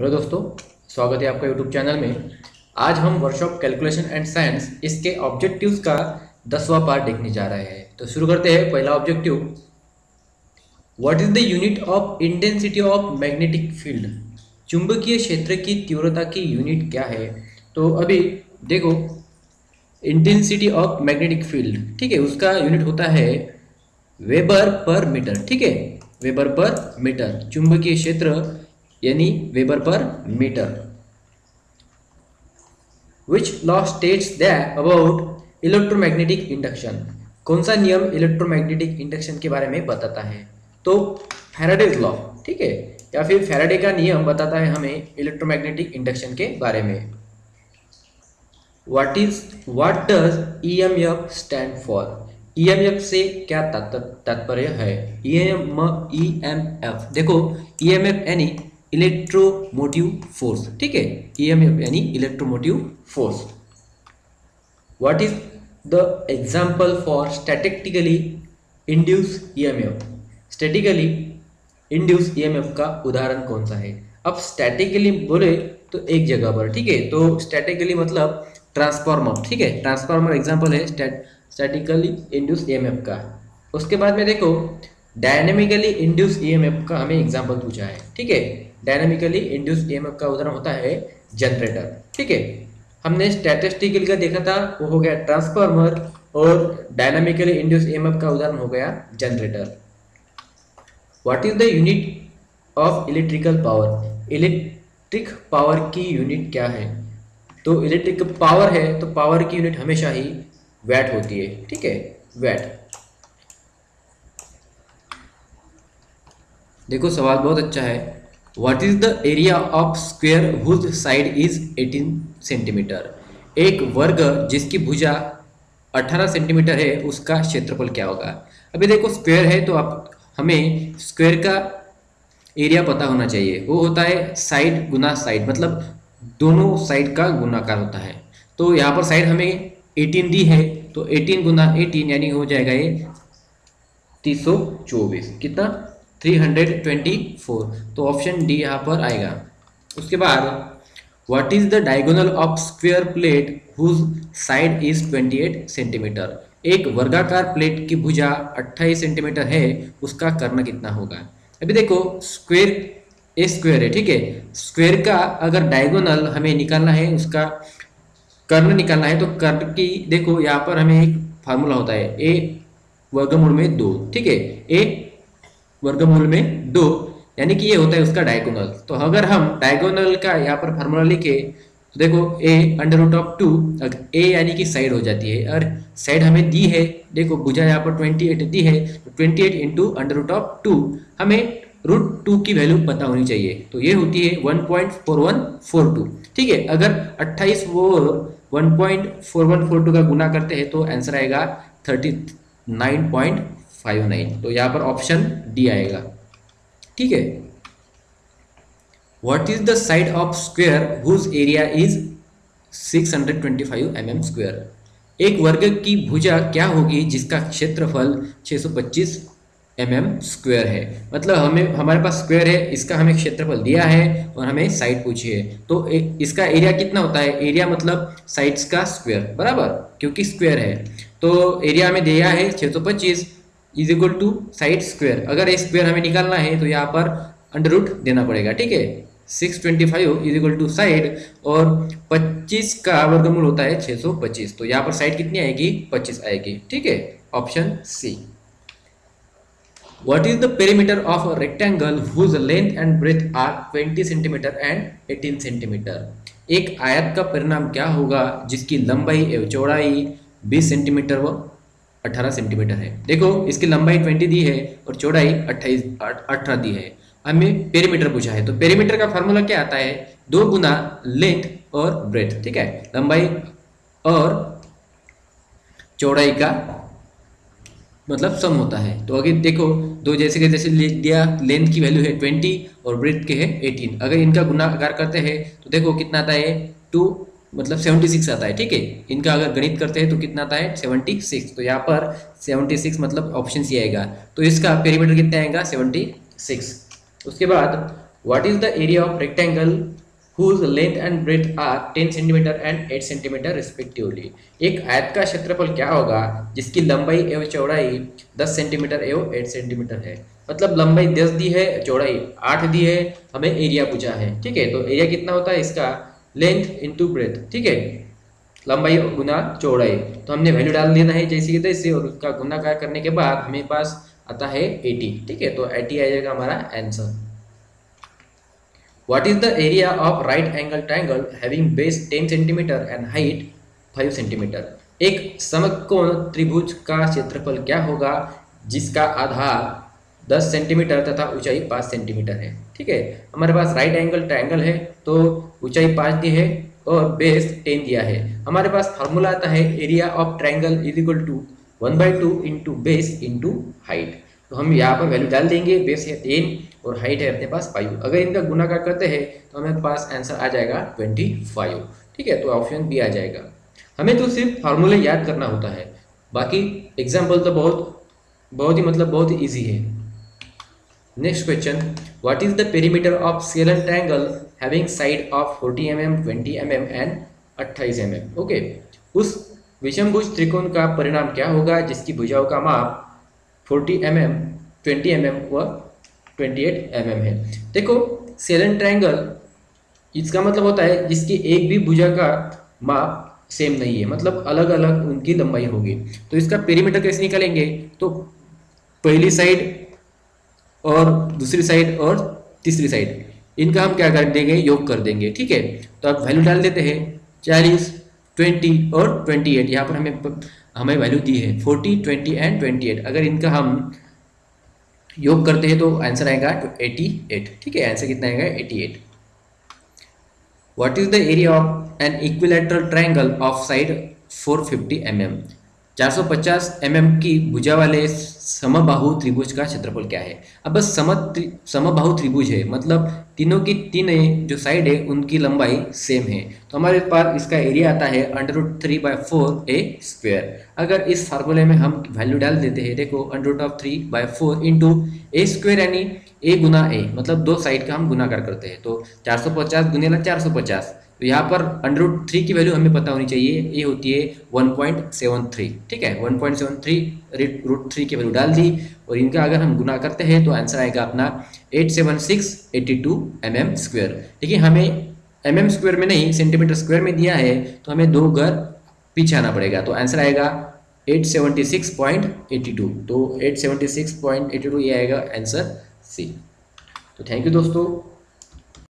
Hello दोस्तों, स्वागत है आपका यूट्यूब चैनल में। आज हम वर्कशॉप कैलकुलेशन एंड साइंस इसके ऑब्जेक्टिव्स का 10वां पार्ट देखने जा रहे हैं। तो शुरू करते हैं। पहला objective, what is the unit of intensity of magnetic field. चुंबकीय क्षेत्र की तीव्रता की यूनिट क्या है। तो अभी देखो, इंटेंसिटी ऑफ मैग्नेटिक फील्ड, ठीक है, उसका यूनिट होता है वेबर पर मीटर। ठीक है, वेबर पर मीटर। चुंबकीय क्षेत्र यानी weber per metre. Which law states that about electromagnetic induction. कौन सा नियम इलेक्ट्रोमैग्नेटिक इंडक्शन के बारे में बताता है। तो फैराडेज लॉ, ठीक है, या फिर फैराडे का नियम बताता है हमें इलेक्ट्रोमैग्नेटिक इंडक्शन के बारे में। What does EMF stand for. EMF से क्या तात्पर्य है। ईएमएफ देखो, ईएमएफ यानी इलेक्ट्रोमोटिव फोर्स। ठीक है, ईएमएफ यानी electromotive force. What is the example for statically induce EMF. Statically induce EMF का उदाहरण कौन सा है। अब स्टैटिकली बोले तो एक जगह पर, ठीक है, तो स्टैटिकली मतलब ट्रांसफार्मर। ठीक है, ट्रांसफार्मर एग्जाम्पल है स्टैटिकली इंड्यूस ईएमएफ का। उसके बाद में देखो, डायनेमिकली इंड्यूस ईएमएफ का हमें एग्जाम्पल पूछा है। ठीक है, डायनेमिकली इंड्यूस ईएमएफ का उदाहरण होता है जनरेटर। ठीक है, हमने स्टैटिस्टिकली का देखा था, वो हो गया ट्रांसफार्मर, और डायनामिकली इंड्यूस ईएमएफ का उदाहरण हो गया generator. What is the unit of electrical power. Electric power की यूनिट क्या है। तो इलेक्ट्रिक पावर है तो पावर की यूनिट हमेशा ही वैट होती है। ठीक है, वैट। देखो सवाल बहुत अच्छा है। What is the area of square whose side is 18 centimetre. एक वर्ग जिसकी भुजा 18 सेंटीमीटर है, उसका क्षेत्रफल क्या होगा। अभी देखो, स्क्वायर है तो आप हमें स्क्वायर का एरिया पता होना चाहिए। वो होता है साइड गुना साइड, मतलब दोनों साइड का गुणाकार होता है। तो यहाँ पर साइड हमें 18 दी है, तो 18 गुना 18 यानी हो जाएगा ये 324। कितना, 324। तो ऑप्शन डी यहाँ पर आएगा। उसके बाद, what is the diagonal of square plate whose side is 28 centimetre. एक वर्गाकार प्लेट की भुजा 28 सेंटीमीटर है, उसका कर्ण कितना होगा। अभी देखो, स्क्वायर ए स्क्वायर है, ठीक है, स्क्वायर का अगर डायगोनल हमें निकालना है, उसका कर्ण निकालना है, तो कर्ण की देखो यहाँ पर हमें एक फार्मूला होता है, ए वर्गमूल में 2। ठीक है, ए वर्गमूल में 2 यानी कि ये होता है उसका डायगोनल। तो अगर हम डायगोनल का यहाँ पर फार्मूला लिखे तो देखो, ए अंडर रूट ऑफ 2, ए यानी कि साइड हो जाती है, और साइड हमें दी है, देखो भुजा यहाँ पर 28 दी है, तो 28 इंटू अंडर रूट ऑफ 2, हमें रूट 2 की वैल्यू पता होनी चाहिए। तो ये होती है 1.4142। ठीक है, अगर 28 वो 1.4142 का गुना करते हैं तो आंसर आएगा 39.59। तो यहाँ पर ऑप्शन डी आएगा। ठीक है, what is the side of square whose area is 625 mm square. एक वर्ग की भुजा क्या होगी जिसका क्षेत्रफल 625 mm स्क्वायर है। मतलब हमें, हमारे पास स्क्वायर है, इसका हमें क्षेत्रफल दिया है और हमें साइड पूछी है, तो इसका एरिया कितना होता है। एरिया मतलब साइड्स का स्क्वायर, बराबर, क्योंकि स्क्वायर है तो एरिया हमें दिया है 625 is equal to side square. अगर ये स्क्वायर हमें निकालना है तो यहाँ पर अंडर रूट देना पड़ेगा। ठीक है, 625 इज इक्वल टू साइड, और 25 का वर्गमूल होता है 625, तो यहाँ पर साइड कितनी आएगी, 25 आएगी। ठीक है, option C. What is the perimeter of a rectangle whose length and breadth are 20 centimetre and 18 centimetre. एक आयत का परिणाम क्या होगा जिसकी लंबाई एवं चौड़ाई 20 सेंटीमीटर व 18 सेंटीमीटर है। देखो, इसकी लंबाई 20 दी है और चौड़ाई 18 दी है। हमें पेरीमीटर पूछा है, तो पेरीमीटर का फार्मूला क्या आता है, 2 गुना लेंथ और ब्रेथ। ठीक है, लंबाई और चौड़ाई का मतलब सम होता है। तो अगर देखो, दो जैसे के जैसे लिख दिया, लेंथ की वैल्यू है 20 और ब्रेथ के है 18। अगर इनका गुणाकार करते हैं तो देखो कितना आता है, 2 मतलब 76 आता है। ठीक है, इनका अगर गणित करते हैं तो कितना आता है, 76। तो यहाँ पर 76 मतलब ऑप्शन सी आएगा। तो इसका पेरीमीटर कितना आएगा, 76। उसके बाद, what is the area of rectangle whose length and breadth are 10 centimetre and 8 centimetre respectively. एक आयत का क्षेत्रफल क्या होगा जिसकी लंबाई एवं चौड़ाई 10 सेंटीमीटर एवं 8 सेंटीमीटर है। मतलब लंबाई 10 दी है, चौड़ाई 8 दी है, हमें एरिया पूछा है। ठीक है, तो एरिया कितना होता है इसका, लेंथ इंटू ब्रेथ। ठीक है, लंबाई गुना चौड़ाई, तो हमने वैल्यू डाल देना है जैसे कि तैसे, और उसका गुणाकार करने के बाद हमें पास आता है 80। ठीक है, तो 80 आ जाएगा हमारा answer. What is the area of right angle triangle having base 10 centimetre and height 5 centimetre. एक समकोण त्रिभुज का क्षेत्रफल क्या होगा जिसका आधार 10 सेंटीमीटर तथा ऊंचाई 5 सेंटीमीटर है। ठीक है, हमारे पास राइट एंगल ट्रायंगल है तो ऊंचाई 5 दी है और बेस 10 दिया है। हमारे पास फार्मूला आता है area of triangle is equal to 1/2 into base into height. तो हम यहाँ पर वैल्यू डाल देंगे, बेस है 10 और हाइट है अपने पास 5। अगर इनका गुणाकार करते हैं तो हमें पास आंसर आ जाएगा 25। ठीक है, तो ऑप्शन बी आ जाएगा। हमें तो सिर्फ फार्मूले याद करना होता है, बाकी एग्जाम्पल तो बहुत ही ईजी है। Next question, what is the perimeter of scalar triangle having side of 40 mm 20 mm and 28 mm। Okay, उस विषमभुज त्रिकोण का परिणाम क्या होगा जिसकी भुजाओं का माप 40 mm 20 mm व 28 mm है। देखो, सेलन ट्रायंगल इसका मतलब होता है जिसकी एक भी भुजा का माप सेम नहीं है, मतलब अलग अलग उनकी लंबाई होगी। तो इसका पेरीमीटर कैसे निकालेंगे, तो पहली साइड और दूसरी साइड और तीसरी साइड, इनका हम क्या कर देंगे, योग कर देंगे। ठीक है, तो अब वैल्यू डाल देते हैं 40 20 और 28। यहाँ पर हमें वैल्यू दी है 40 20 एंड 28। अगर इनका हम योग करते हैं तो आंसर आएगा 88। ठीक है, आंसर कितना आएगा 88। What is the area of an equilateral triangle of side 450 mm। 450 mm की भुजा वाले समबाहु त्रिभुज का क्षेत्रफल क्या है। अब बस समबाहु त्रिभुज है, मतलब तीनों की तीन जो साइड है उनकी लंबाई सेम है। तो हमारे पास इसका एरिया आता है √3/4 a स्क्वायर। अगर इस फार्मूले में हम वैल्यू डाल देते हैं, देखो √3/4 इंटू ए स्क्वायर यानी a गुना a, मतलब दो साइड का हम गुणाकार करते हैं। तो 450 गुनेला 450, तो यहाँ पर √3 की वैल्यू हमें पता होनी चाहिए, ये होती है 1.73। ठीक है, 1.73 √3 की वैल्यू डाल दी और इनका अगर हम गुना करते हैं तो आंसर आएगा अपना 87682 mm स्क्वायर। लेकिन हमें mm स्क्वायर में नहीं, सेंटीमीटर स्क्वायर में दिया है, तो हमें दो घर पीछे आना पड़ेगा। तो आंसर आएगा 876.82। तो 876.82 ये आएगा आंसर सी। तो थैंक यू दोस्तों।